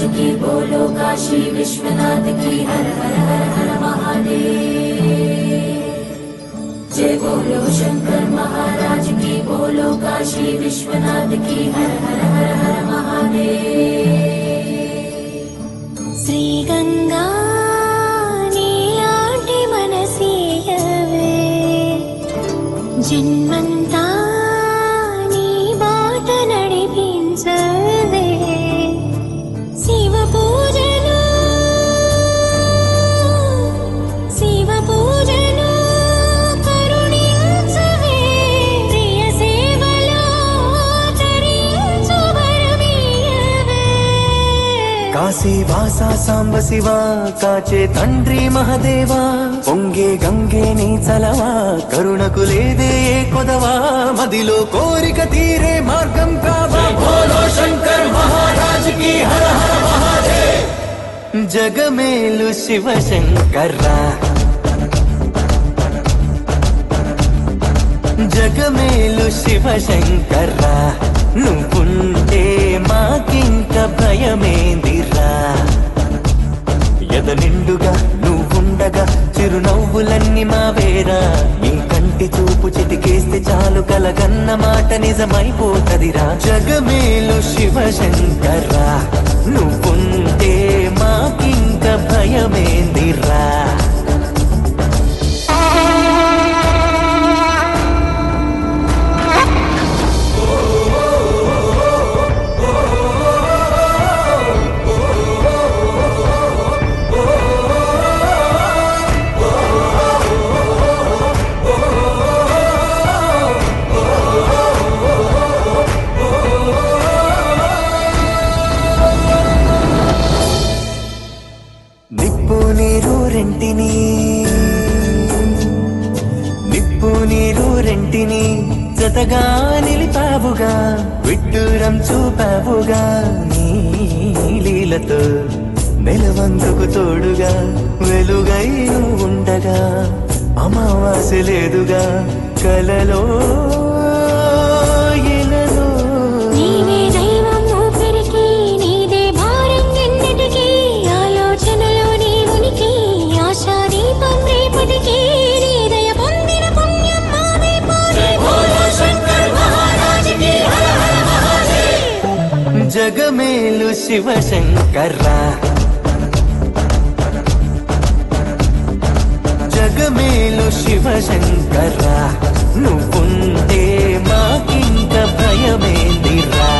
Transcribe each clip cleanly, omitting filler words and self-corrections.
महाराज की बोलो काशी विश्वनाथ की हर हर हर हर महादेव। जय बोलो शंकर महाराज की बोलो काशी विश्वनाथ की हर हर हर हर महादेव। श्री गंगा नीलांटी मनसीयवे जन्मंता नी बाट नडिपिंचवे शिव पूजनु शिव पूजनु करुणिंचवे प्रिय सेवलो तरिंचु वरमीयवे। काशी वासा सांब शिवा काचे तंड्री महादेवा పొంగే గంగే నీ చలవా కరుణకు లేదే ఏ కొదవా మదిలో కోరిక తీరే మార్గం కావా బోలో శంకర్ మహారాజ్ की हर हर महादेव। జగమేలు శివ శంకర్రా జగమేలు శివ శంకర్రా నువ్వుంటే మాకింక భయమేందిరా ఎద నిండుగా నువ్వుండగా చిరునవ్వులన్నీ మావేరా నీ కంటి చూపు చిటికేస్తే చాలు కలగన్న మాట నిజమైపోతదిరా జగమేలు శివ శంకర్రా నువ్వుంటే మాకింక భయమేందిరా। నిప్పు నీరు రెంటిని జతగా నిలిపావుగా విడ్డూరం చూపావుగా నీ లీలతో నెలవందుకు తోడుగా వెలుగై ఉండగా అమావాస్య లేదుగా కలలో జగమేలు శివ శంకర్రా జగమేలు శివ శంకర్రా నువ్వుంటే మాకింక భయమేందిరా।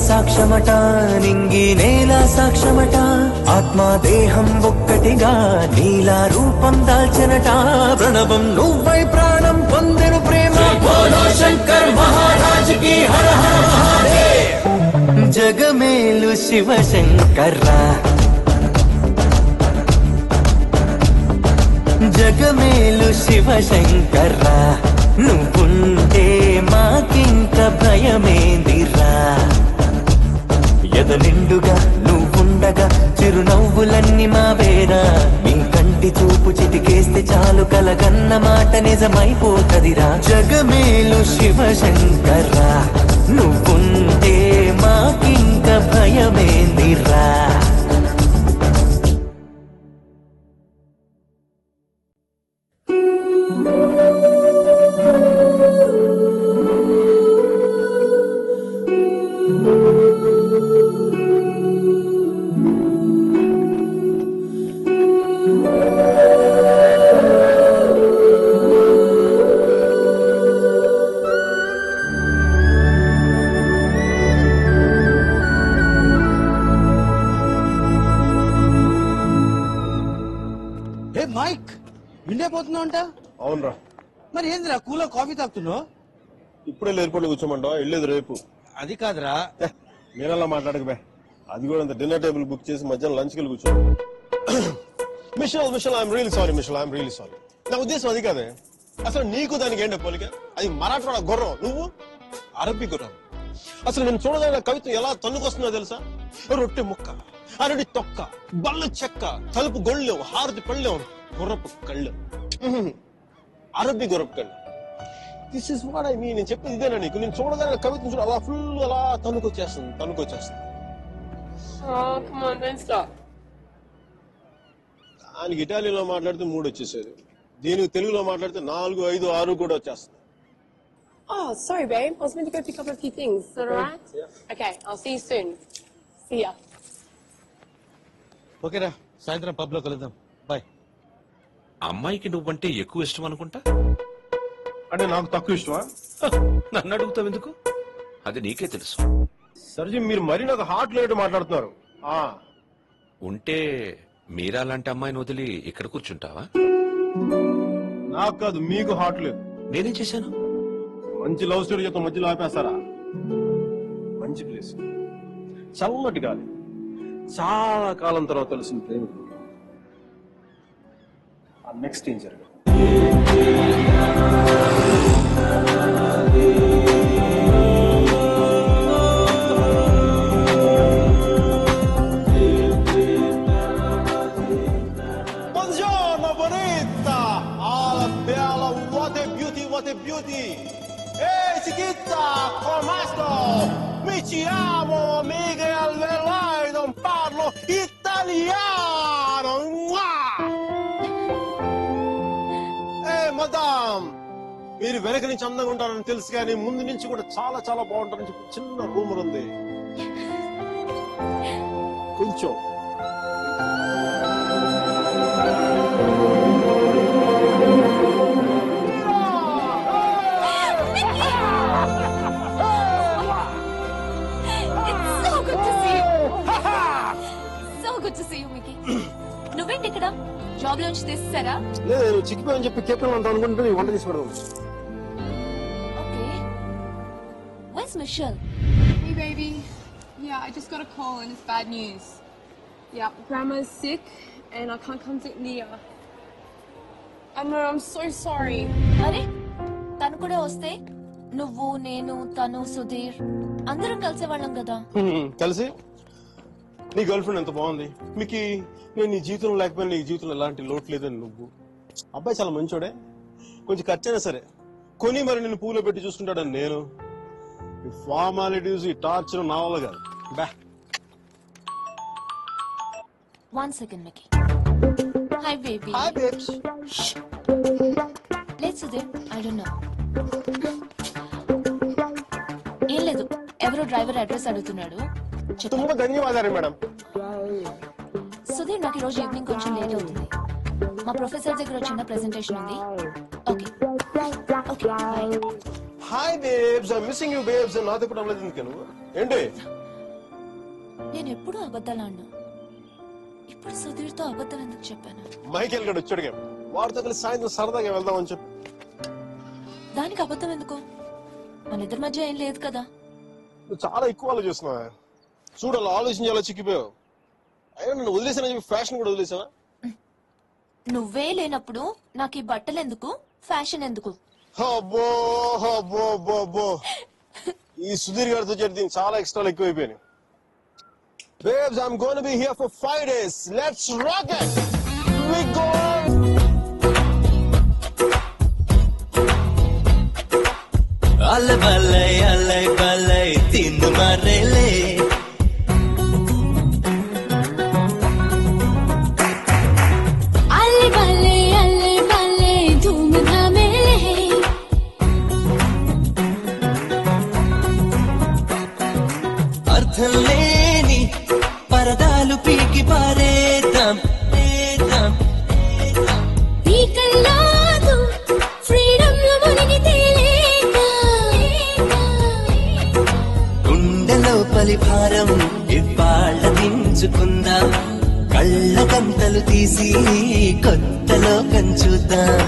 సాక్ష్యమట నింగి నేల సాక్ష్యమట ఆత్మ దేహం ఒక్కటిగా నీలా రూపం దాల్చనట ప్రణవం నువ్వై ప్రాణం పొందెను ప్రేమ బోలో శంకర్ మహారాజ్ की हर हर महादेव। జగమేలు శివ శంకర్రా జగమేలు శివ శంకర్రా నువ్వుంటే మాకింక భయమేందిరా ఎద నిండుగా నువ్వుండగా చిరునవ్వులన్నీ మావేరా నీ కంటి చూపు చిటికేస్తే చాలు కలగన్న మాట నిజమైపోతదిరా జగమేలు శివ శంకర్రా నువ్వుంటే మాకింక భయమేందిరా। ఇండియా పోతున్నావు అంట? అవునరా. మరి ఏందిరా కూలో కాఫీ తాగుతున్నావు? ఇప్పుడే ఎయిర్పోర్ట్ లో కూర్చోమంటావా? వెళ్ళేది రేపు. అది కాదురా. నేనలా మాట్లాడక అది కూడా అంత డిన్నర్ టేబుల్ బుక్ చేసి మధ్యాహ్నం లంచ్కి వెళ్ళి కూర్చో. Mitchell I'm really sorry Mitchell, I'm really sorry. నా ఉద్దేశం అది కాదే. అసలు నీకు దానికి ఏంటో పోలిక? అది మరాఠవాడ గుర్రం, నువ్వు అరబ్బీ గుర్రం. అసలు నేను చూడదగిన కవిత్వం ఎలా తన్నుకొస్తుందో తెలుసా? రొట్టె ముక్క, అరటి తొక్క, బల్ల చెక్క, తలుపు గొళ్ళెం, హారతి పళ్ళెం, గుర్రపు కళ్ళెం, అరబ్బీ గుర్రపు కళ్ళు. This is what I mean. నేను చెప్పేది ఇదేనా నీకు? నేను చూడదగిన కవిత్వం చూడ అలా ఫుల్ అలా తన్నుకొచ్చేస్తుంది. దానికి ఇటాలియన్లో మాట్లాడితే 3 వచ్చేసేది, దీనికి తెలుగులో మాట్లాడితే 4, 5, 6 కూడా వచ్చేస్తుంది. Oh, sorry, babe. I was meant to go pick up a few things. Is that alright? Yeah. Okay, I'll see you soon. See ya. ఓకేరా, సాయంత్రం పబ్ లో కలుద్దాం. బాయ్. అమ్మాయికి నువ్వంటే ఎక్కువ ఇష్టం అనుకుంటా. అంటే నాకు తక్కువ ఇష్టమా? నన్ను అడుగుతావు ఎందుకు? అది నీకే తెలుసు. సర్జీ, మీరు మరీ నాకు హార్ట్ లేట్ మాట్లాడుతున్నారు. ఉంటే మీరా లాంటి అమ్మాయిని వదిలి ఇక్కడ కూర్చుంటావా? నాకు కాదు, మీకు హార్ట్ లేదు. నేనేం చేశాను? మంచి లవ్ స్టోరీ చేత మధ్యలో ఆపేస్తారా? మంచి ప్లేస్, చల్లటి గాలి, చాలా కాలం తర్వాత తెలిసిన ప్రేమికులు. నెక్స్ట్ ఏం జరగదు. Buongiorno bonita, alla bella, what a beauty, what a beauty. Ehi chiquita, come sto? Mi chiamo Miguel Velay, non parlo italiano. మదాం, మీరు వెనక నుంచి అందంగా ఉంటారని తెలుసు కానీ ముందు నుంచి కూడా చాలా చాలా బాగుంటారని చెప్పి చిన్న రూమర్ ఉంది. కొంచెం నువ్వేంటి ఇక్కడ? జాబ్ లోంచి తీసేసారా? లేదు, చిక్కిపోయని చెప్పి కేపల్ అంత అనుకుంటే నీ వంట తీసి పెడదాం. Okay. Where's Michelle? Hey, baby. Yeah, I just got a call and it's bad news. Yeah, Grandma's sick and I can't come to India. I know, I'm so sorry. అరే, తను కూడా వస్తే నువ్వు, నేను, తను, సుధీర్ అందరం కలిసేవాళ్ళం కదా. కలిసి నీ గర్ల్ ఫ్రెండ్ ఎంత బాగుంది. మీకు నేను నీ జీవితంలో లేకపోయినా నీ జీవితంలో ఎలాంటి లోటు లేదని నువ్వు. అబ్బాయి చాలా మంచోడే, కొంచెం ఖర్చైనా సరే కొని మరి నేను పూలో పెట్టి చూసుకుంటాడని నేను. ఈ ఫార్మాలిటీస్, ఈ టార్చర్ నా వల్ల కాదు. బా. 1 second, Mickey. Hi, baby. Hi babes. Let's Sudhir. I don't know. ఏం లేదు, ఎవరో డ్రైవర్ అడ్రస్ అడుగుతున్నాడు. తుంబ ధన్యవాదాలు మేడం. సుధీర్, నాకు ఈరోజు ఈవినింగ్ కొంచెం లేట్ అవుతుంది. మా ప్రొఫెసర్ దగ్గర చిన్న ప్రెజెంటేషన్ ఉంది. Okay okay bye. Hi babes, I missing you babes. నాతో కూడా అవ్వలేదు ఎందుకు నువ్వు? ఏంటి? నేను ఎప్పుడూ అబద్ధాలు అన్నా, ఇప్పుడు సుధీర్తో అబద్ధం ఎందుకు చెప్పాను? మైకేల్ గడు వచ్చాడుగా, వాడితో కలిసి సాయంత్రం సరదాగా వెళ్దామని చెప్పి. దానికి అబద్ధం ఎందుకు? మన ఇద్దరి మధ్య ఏం లేదు కదా. నువ్వు చాలా ఎక్కువ ఆలోచిస్తున్నావా? చూడాలి, ఆలోచించి అలా చిక్కిపోయావు. అయినా నన్ను వదిలేసానని చెప్పి ఫ్యాషన్ కూడా వదిలేసావా? నువ్వే లేనప్పుడు నాకు ఈ బట్టలు ఎందుకు, ఫ్యాషన్ ఎందుకు? అబ్బో అబ్బో అబ్బో అబ్బో, ఈ సుధీర్ గారితో చేరి చాలా ఎక్స్ట్రాలు ఎక్కువైపోయాయి. Babes, I'm going to be here for 5 days. Let's rock it. We go. అల బలై తిన్ను మరేలే అర్థం లేని పరదాలు పీకి పారేద్దాం. గుండెలోపలి భారం ఇవాళ్ళ దించుకుందాం. కళ్ళ కంతలు తీసి కొత్త లోకం చూద్దాం. చేద్దాం